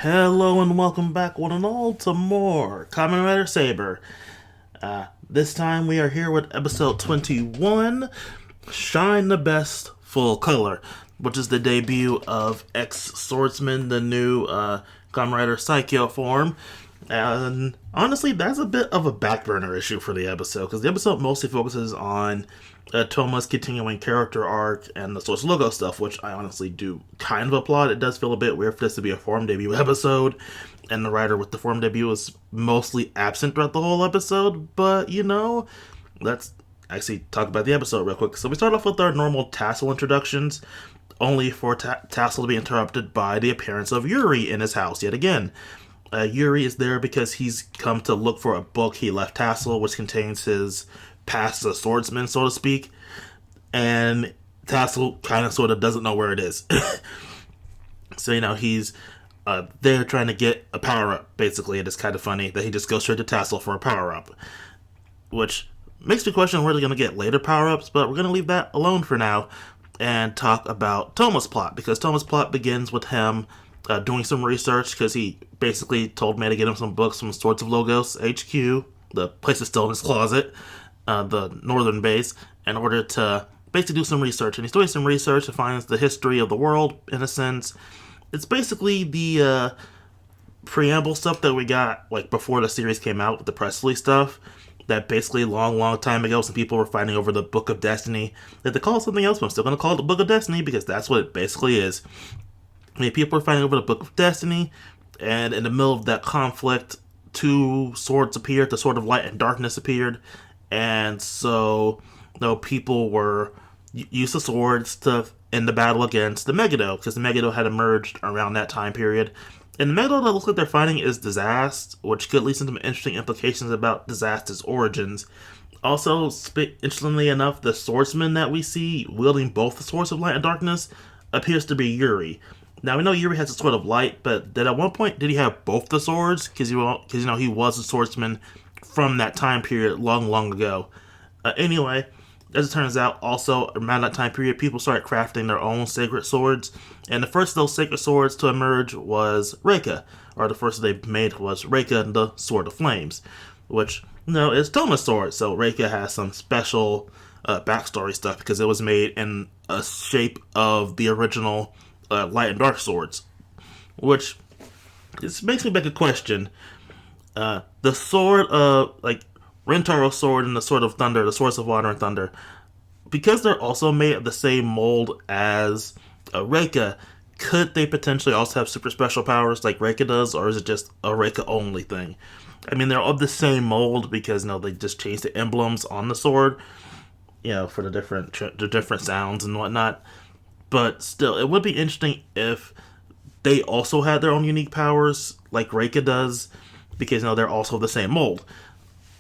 Hello and welcome back, one and all, to more Kamen Saber. This time we are here with episode 21, Shine the Best Full Color, which is the debut of X-Swordsman, the new Kamen Rider Psycho form. And honestly, that's a bit of a back burner issue for the episode, because the episode mostly focuses on Toma's continuing character arc and the Source Logo stuff, which I honestly do kind of applaud. It does feel a bit weird for this to be a form debut episode, and the writer with the form debut is mostly absent throughout the whole episode, but let's actually talk about the episode real quick. So we start off with our normal Tassel introductions, only for Tassel to be interrupted by the appearance of Yuri in his house yet again. Yuri is there because he's come to look for a book he left Tassel, which contains his past as a swordsman, so to speak. And Tassel kind of sort of doesn't know where it is. So, he's there trying to get a power-up, basically. It is kind of funny that he just goes straight to Tassel for a power-up. Which makes me question where they're going to get later power-ups, but we're going to leave that alone for now and talk about Toma's plot, because Toma's plot begins with him doing some research, because he basically told May to get him some books from Swords of Logos HQ. The place is still in his closet, the northern base, in order to basically do some research. And he's doing some research to find the history of the world, in a sense. It's basically the preamble stuff that we got like before the series came out with the Presley stuff. That basically long time ago, some people were fighting over the Book of Destiny. That they call it something else, but I'm still going to call it the Book of Destiny because that's what it basically is. People were fighting over the Book of Destiny, and in the middle of that conflict, two swords appeared. The Sword of Light and Darkness appeared, and so people were used the swords to end the battle against the Megiddo, because the Megiddo had emerged around that time period. And the Megiddo that looks like they're fighting is Disaster, which could lead to some interesting implications about Disaster's origins. Also, interestingly enough, the swordsman that we see wielding both the Swords of Light and Darkness appears to be Yuri. Now, we know Yuri has a Sword of Light, but at one point did he have both the swords? Because he was a swordsman from that time period long ago. Anyway, as it turns out, also around that time period, people started crafting their own sacred swords. And the first of those sacred swords to emerge was Reika. Or the first they made was Reika, the Sword of Flames. Which, is Toma's sword. So Reika has some special backstory stuff because it was made in a shape of the original light and dark swords, which this makes me back a question. The sword of Rintaro's sword and the Sword of Thunder, the Swords of Water and Thunder, because they're also made of the same mold as Reika, could they potentially also have super special powers like Reika does, or is it just a Reika only thing? I mean, they're of the same mold because they just changed the emblems on the sword, for the different sounds and whatnot. But still, it would be interesting if they also had their own unique powers, like Reika does, because they're also the same mold.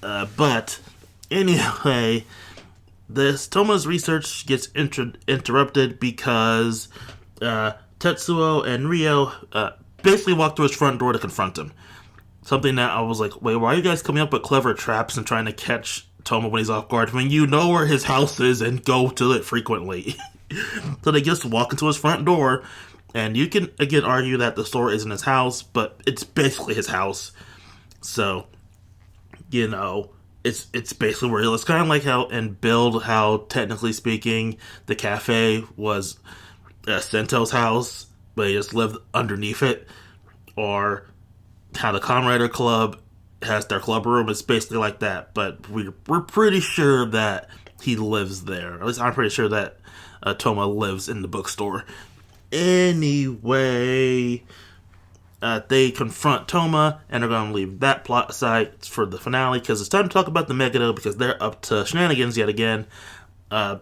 But anyway, Toma's research gets interrupted because Tetsuo and Ryo basically walk through his front door to confront him. Something that I was like, wait, why are you guys coming up with clever traps and trying to catch Toma when he's off guard when you know where his house is and go to it frequently? So they just walk into his front door, and you can again argue that the store isn't his house, but it's basically his house. So, it's basically where he lives. Kind of like how in Build, how technically speaking, the cafe was Sento's house, but he just lived underneath it. Or how the Kamen Rider Club has their club room. It's basically like that, but we're pretty sure that he lives there. At least I'm pretty sure that Toma lives in the bookstore. Anyway, they confront Toma, and they're going to leave that plot aside for the finale, because it's time to talk about the Megiddo, because they're up to shenanigans yet again.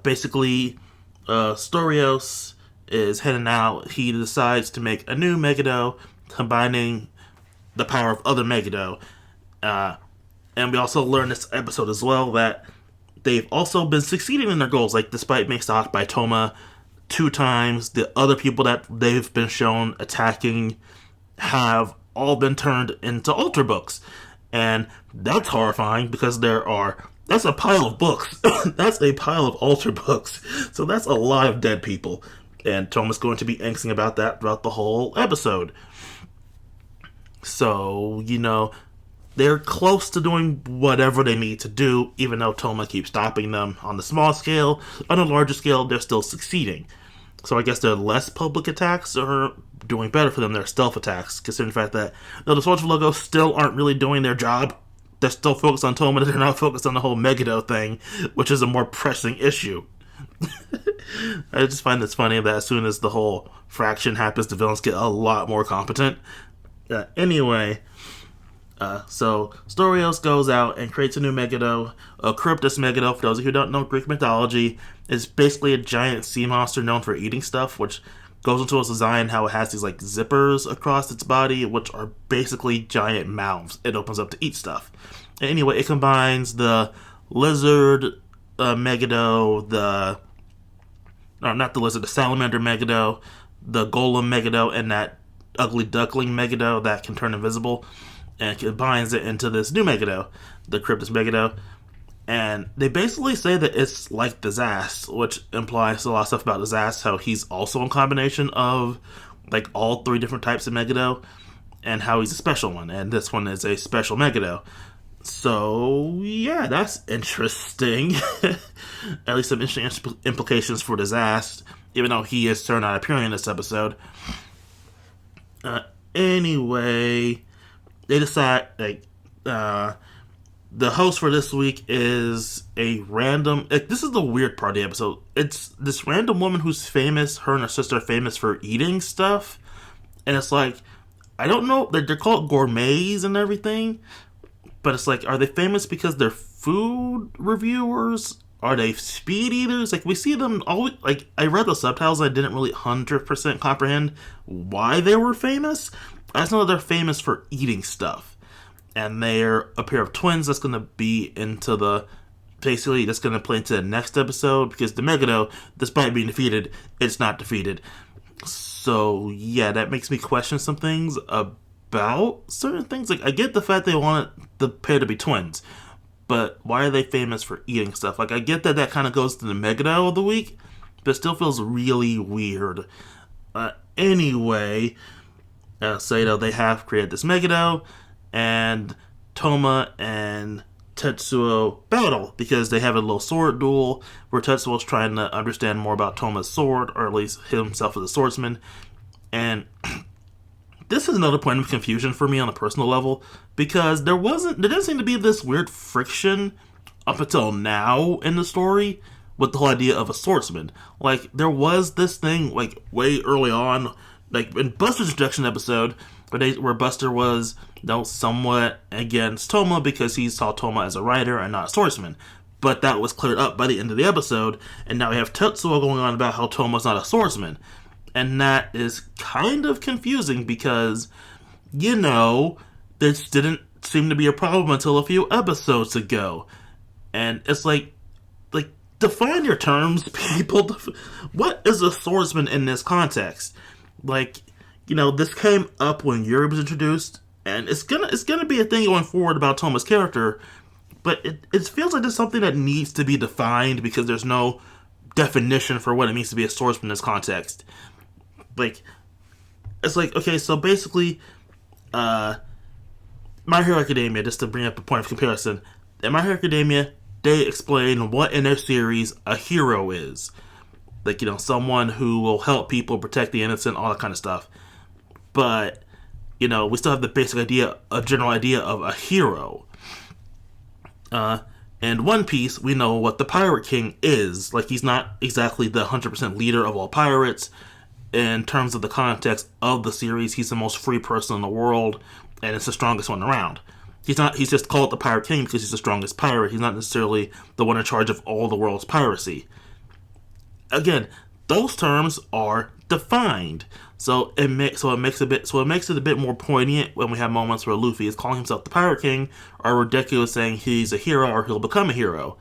Basically, Storios is heading out. He decides to make a new Megiddo, combining the power of other Megiddo. And we also learn this episode as well that they've also been succeeding in their goals, despite being stalked by Toma 2 times, the other people that they've been shown attacking have all been turned into altar books. And that's horrifying because that's a pile of books. That's a pile of altar books. So that's a lot of dead people. And Toma's going to be angsting about that throughout the whole episode. So, they're close to doing whatever they need to do, even though Toma keeps stopping them on the small scale. On a larger scale, they're still succeeding. So I guess their less public attacks are doing better for them. Their stealth attacks, considering the fact that the Soldier Logo still aren't really doing their job. They're still focused on Toma. They're not focused on the whole Megiddo thing, which is a more pressing issue. I just find this funny that as soon as the whole fraction happens, the villains get a lot more competent. Anyway, so Storios goes out and creates a new Megiddo. Charybdis Megiddo, for those of you who don't know Greek mythology, is basically a giant sea monster known for eating stuff, which goes into its design how it has these like zippers across its body, which are basically giant mouths it opens up to eat stuff. And anyway, it combines the lizard Megiddo, the salamander Megiddo, the golem Megiddo, and that ugly duckling Megiddo that can turn invisible, and combines it into this new Megiddo, the Charybdis Megiddo. And they basically say that it's like the Zast, which implies a lot of stuff about the Zast, how he's also a combination of like all three different types of Megiddo, and how he's a special one, and this one is a special Megiddo. So, yeah, that's interesting. At least some interesting implications for the Zast, even though he is still not appearing in this episode. Anyway, they decide, the host for this week is a random... this is the weird part of the episode. It's this random woman who's famous, her and her sister are famous for eating stuff. And it's like, I don't know, they're called gourmets and everything. But it's like, are they famous because they're food reviewers? Are they speed eaters? Like, we see them always... Like, I read the subtitles, I didn't really 100% comprehend why they were famous. I just know they're famous for eating stuff. And they're a pair of twins that's going to be into the... Basically, that's going to play into the next episode, because the Megiddo, despite being defeated, it's not defeated. So, yeah, that makes me question some things about certain things. Like, I get the fact they want the pair to be twins, but why are they famous for eating stuff? Like, I get that kind of goes to the Megiddo of the week, but it still feels really weird. Anyway, so, they have created this Megiddo, and Toma and Tetsuo battle because they have a little sword duel where Tetsuo's trying to understand more about Toma's sword, or at least himself as a swordsman. And this is another point of confusion for me on a personal level, because there didn't seem to be this weird friction up until now in the story with the whole idea of a swordsman. Like, there was this thing like way early on, like in Buster's introduction episode, where Buster was somewhat against Toma because he saw Toma as a writer and not a swordsman. But that was cleared up by the end of the episode, and now we have Tetsuo going on about how Toma's not a swordsman. And that is kind of confusing because, this didn't seem to be a problem until a few episodes ago. And it's like, define your terms, people. What is a swordsman in this context? Like, this came up when Yuri was introduced, and it's gonna be a thing going forward about Toma's character, but it feels like there's something that needs to be defined because there's no definition for what it means to be a swordsman in this context. Like, it's like, okay, so basically, My Hero Academia, just to bring up a point of comparison, in My Hero Academia, they explain what in their series a hero is. Like, someone who will help people, protect the innocent, all that kind of stuff. But, we still have the basic idea, a general idea of a hero. In One Piece, we know what the Pirate King is. Like, he's not exactly the 100% leader of all pirates. In terms of the context of the series, he's the most free person in the world, and it's the strongest one around. He's just called the Pirate King because he's the strongest pirate. He's not necessarily the one in charge of all the world's piracy. Again, those terms are defined. So it makes it a bit more poignant when we have moments where Luffy is calling himself the Pirate King, or where Deku is saying he's a hero or he'll become a hero.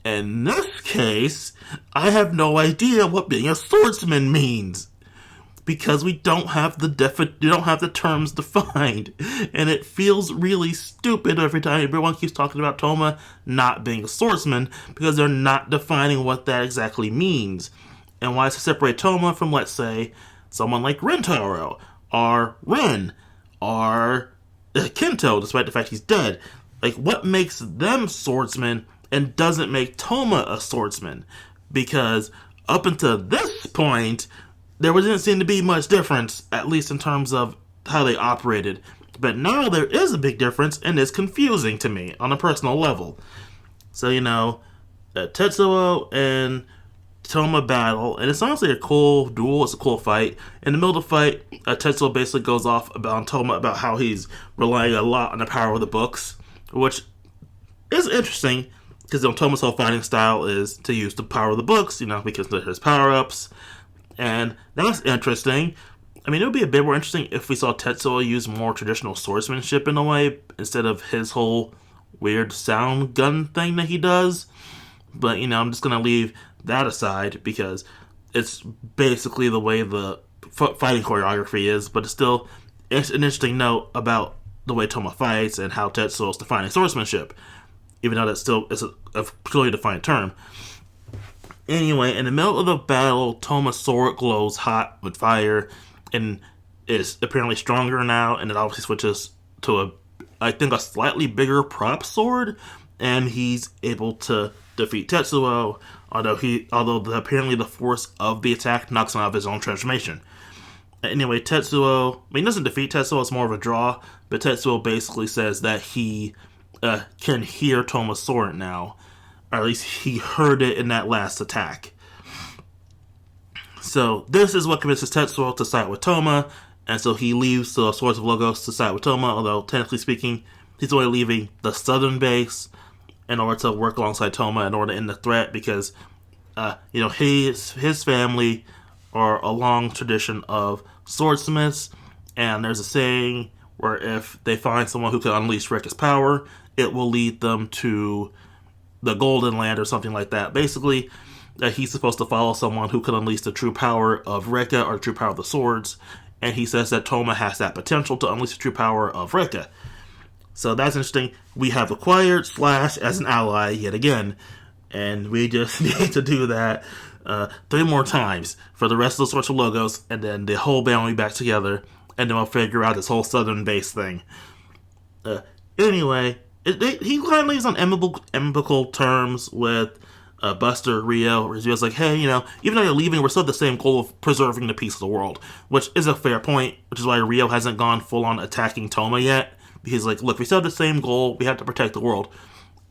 In this case, I have no idea what being a swordsman means, because we don't have the terms defined, and it feels really stupid every time everyone keeps talking about Toma not being a swordsman, because they're not defining what that exactly means. And why to separate Toma from, let's say, someone like Rentaro, or Ren, are Kento, despite the fact he's dead. Like, what makes them swordsmen and doesn't make Toma a swordsman? Because up until this point, there didn't seem to be much difference, at least in terms of how they operated. But now there is a big difference, and it's confusing to me on a personal level. So, Tetsuo and Toma battle, and it's honestly a cool duel. It's a cool fight. In the middle of the fight, Tetsuo basically goes off on Toma about how he's relying a lot on the power of the books, which is interesting because Toma's whole fighting style is to use the power of the books, because they're his power-ups, and that's interesting. I mean, it would be a bit more interesting if we saw Tetsuo use more traditional swordsmanship in a way, instead of his whole weird sound gun thing that he does. But, I'm just going to leave that aside because it's basically the way the fighting choreography is, but it's an interesting note about the way Toma fights and how Tetsuo is defining swordsmanship, even though that still is a clearly defined term. Anyway, in the middle of the battle, Toma's sword glows hot with fire and is apparently stronger now, and it obviously switches to a slightly bigger prop sword, and he's able to defeat Tetsuo, although apparently the force of the attack knocks him out of his own transformation. Anyway, Tetsuo, he doesn't defeat Tetsuo, it's more of a draw, but Tetsuo basically says that he can hear Toma's sword now, or at least he heard it in that last attack. So this is what convinces Tetsuo to side with Toma, and so he leaves the Swords of Logos to side with Toma, although technically speaking, he's only leaving the southern base in order to work alongside Toma in order to end the threat, because his family are a long tradition of swordsmiths, and there's a saying where if they find someone who can unleash Rekka's power, it will lead them to the Golden Land or something like that. Basically, he's supposed to follow someone who can unleash the true power of Rekka or the true power of the swords, and he says that Toma has that potential to unleash the true power of Rekka. So that's interesting. We have acquired Slash as an ally yet again, and we just need to do that 3 more times for the rest of the Swords of Logos, and then the whole band will be back together, and then we'll figure out this whole southern base thing. Anyway, he kind of leaves on amicable terms with Buster Rio, where he was like, hey, even though you're leaving, we're still the same goal of preserving the peace of the world, which is a fair point, which is why Rio hasn't gone full-on attacking Toma yet. He's like, look, we still have the same goal, we have to protect the world.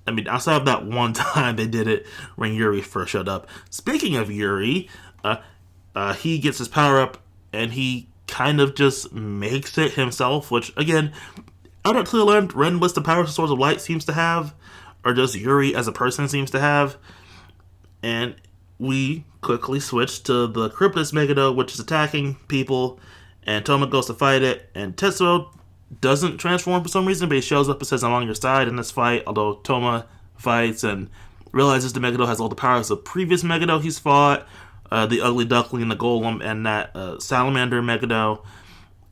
I mean, outside of that one time they did it when Yuri first showed up. Speaking of Yuri, he gets his power-up, and he kind of just makes it himself, which, again, I don't clearly learn what the powers of Swords of Light seems to have, or just Yuri as a person seems to have. And we quickly switch to the Cryptus Megiddo, which is attacking people, and Toma goes to fight it, and Tetsuo doesn't transform for some reason, but he shows up and says, I'm on your side in this fight, although Toma fights and realizes the Megiddo has all the powers of the previous Megiddo he's fought, the Ugly Duckling, the Golem, and that Salamander Megiddo,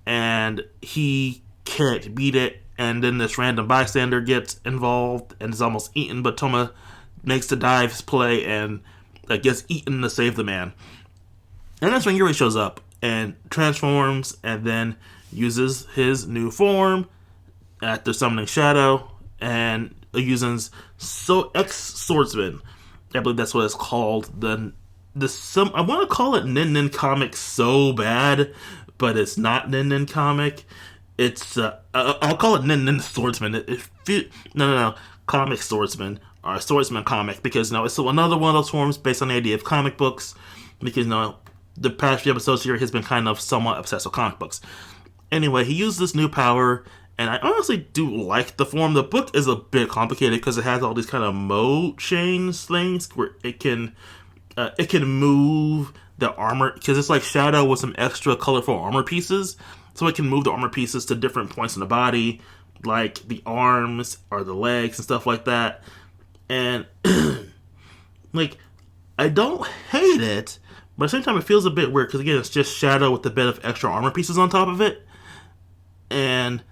and he can't beat it, and then this random bystander gets involved and is almost eaten, but Toma makes the dives play and gets eaten to save the man. And that's when Yuri shows up and transforms, and then uses his new form after summoning Shadow, and uses ex-swordsman. I believe that's what it's called. I want to call it Nin Nin Comic so bad, but it's not Nin Nin Comic. It's I'll call it Nin Nin Swordsman. No, Comic Swordsman, or Swordsman Comic, because it's another one of those forms based on the idea of comic books, because the past few episodes here has been kind of somewhat obsessed with comic books. Anyway, he used this new power, and I honestly do like the form. The book is a bit complicated because it has all these kind of mode change things where it can move the armor, because it's like Shadow with some extra colorful armor pieces, so it can move the armor pieces to different points in the body, like the arms or the legs and stuff like that. And I don't hate it, but at the same time it feels a bit weird because, again, it's just Shadow with a bit of extra armor pieces on top of it. And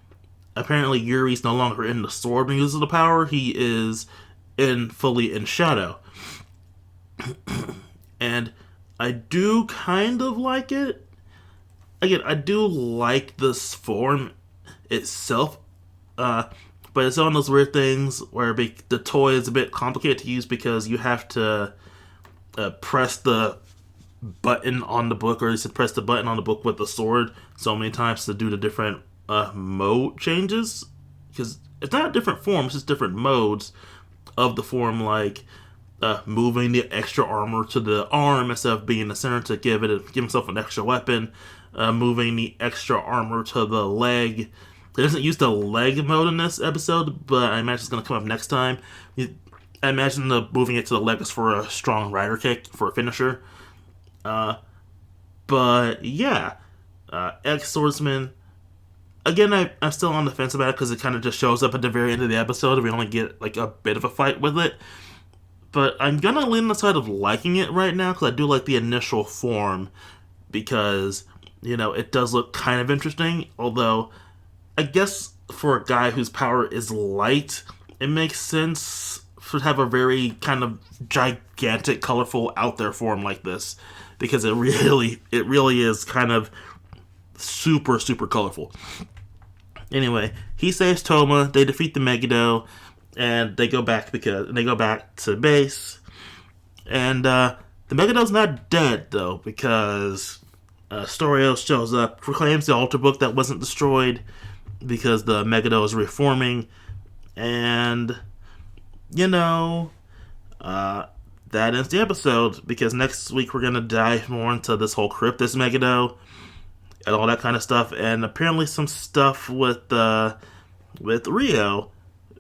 apparently Yuri's no longer in the sword when he uses the power. He is fully in Shadow. And I do kind of like it. Again, I do like this form. itself. But it's one of those weird things where the toy is a bit complicated to use because you have to press the button on the book, or you should press the button on the book with the sword so many times to do the different mode changes. Because it's not different forms, it's just different modes of the form, like moving the extra armor to the arm instead of being in the center to give himself an extra weapon, moving the extra armor to the leg. It doesn't use the leg mode in this episode, but I imagine it's going to come up next time. I imagine moving it to the leg is for a strong rider kick, for a finisher. But yeah, ex-swordsman. Again, I'm still on the fence about it because it kind of just shows up at the very end of the episode and we only get like a bit of a fight with it. But I'm going to lean on the side of liking it right now because I do like the initial form because, it does look kind of interesting. Although, I guess for a guy whose power is light, it makes sense to have a very kind of gigantic, colorful, out there form like this, because it really is kind of super, super colorful. Anyway, he saves Toma, they defeat the Megiddo, and they go back to base. And the Megiddo's not dead though, because Storios shows up, proclaims the altar book that wasn't destroyed, because the Megiddo is reforming, and that ends the episode, because next week we're gonna dive more into this whole Cryptus Megiddo and all that kind of stuff, and apparently some stuff with Rio,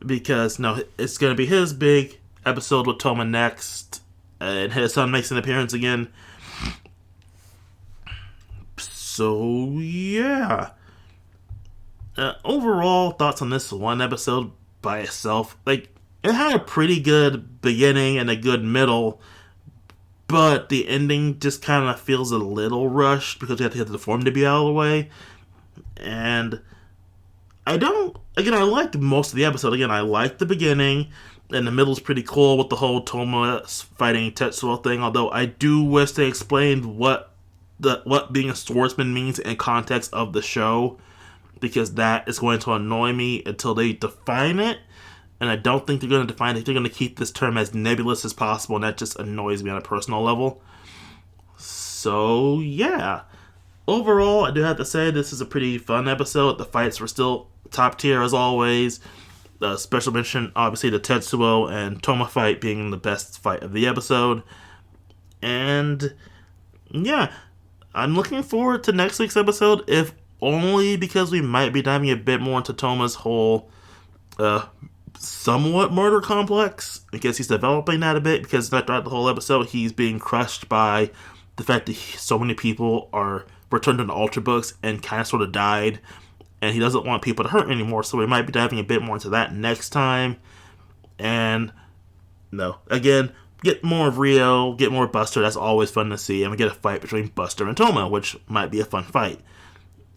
because it's gonna be his big episode with Toma next, and his son makes an appearance again. So yeah. Overall thoughts on this one episode by itself, like, it had a pretty good beginning and a good middle, but the ending just kind of feels a little rushed because you have to get the form to be out of the way. And I liked most of the episode. Again, I liked the beginning, and the middle's pretty cool with the whole Toma fighting Tetsuo thing, although I do wish they explained what being a swordsman means in context of the show, because that is going to annoy me until they define it. And I don't think they're going to define it. They're going to keep this term as nebulous as possible, and that just annoys me on a personal level. So, yeah. Overall, I do have to say this is a pretty fun episode. The fights were still top tier as always. The special mention, obviously, the Tetsuo and Toma fight being the best fight of the episode. And, yeah. I'm looking forward to next week's episode, if only because we might be diving a bit more into Toma's whole somewhat murder complex. I guess he's developing that a bit, because throughout the whole episode he's being crushed by the fact that so many people are returned to the altar books and kind of sort of died, and he doesn't want people to hurt anymore, so we might be diving a bit more into that next time. And again, get more of Rio, get more Buster, that's always fun to see, and we get a fight between Buster and Toma, which might be a fun fight.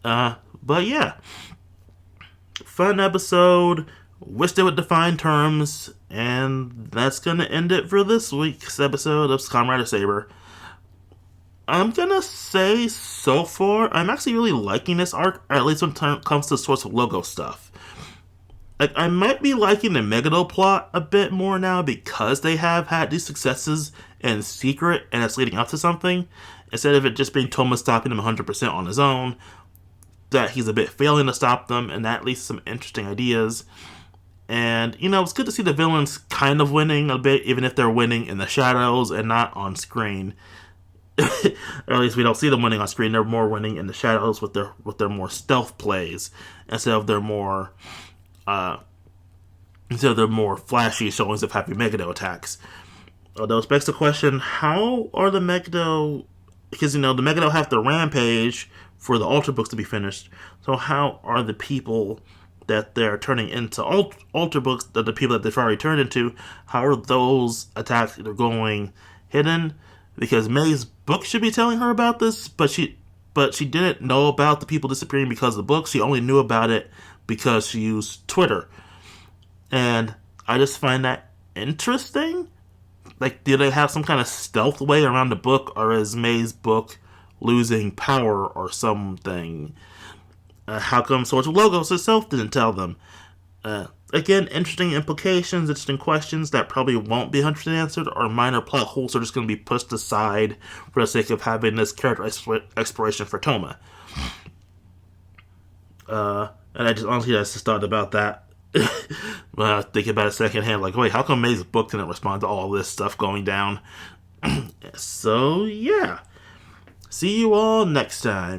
But yeah, fun episode. Wish they would define terms, and that's gonna end it for this week's episode of Kamen Rider Saber. I'm gonna say, so far, I'm actually really liking this arc, or at least when it comes to sorts of logo stuff. Like, I might be liking the Megiddo plot a bit more now, because they have had these successes in secret, and it's leading up to something, instead of it just being Toma stopping them 100% on his own, that he's a bit failing to stop them, and that leads to some interesting ideas. And, it's good to see the villains kind of winning a bit, even if they're winning in the shadows and not on screen. Or at least we don't see them winning on screen. They're more winning in the shadows with their more stealth plays, instead of their more flashy showings of happy Megiddo attacks. Although it begs the question, how are the Megiddo... Because, the Megiddo have to rampage for the altar books to be finished. So how are the people that they're turning into altar books, that the people that they've already turned into, how are those attacks either going hidden? Because May's book should be telling her about this, but she didn't know about the people disappearing because of the book. She only knew about it because she used Twitter. And I just find that interesting. Like, do they have some kind of stealth way around the book, or is May's book losing power or something? How come Swords with Logos itself didn't tell them? Again, interesting implications, interesting questions that probably won't be 100% answered, or minor plot holes are just going to be pushed aside for the sake of having this character exploration for Toma. And I just thought about that. Thinking about it secondhand, like, wait, how come May's book didn't respond to all this stuff going down? So, yeah. See you all next time.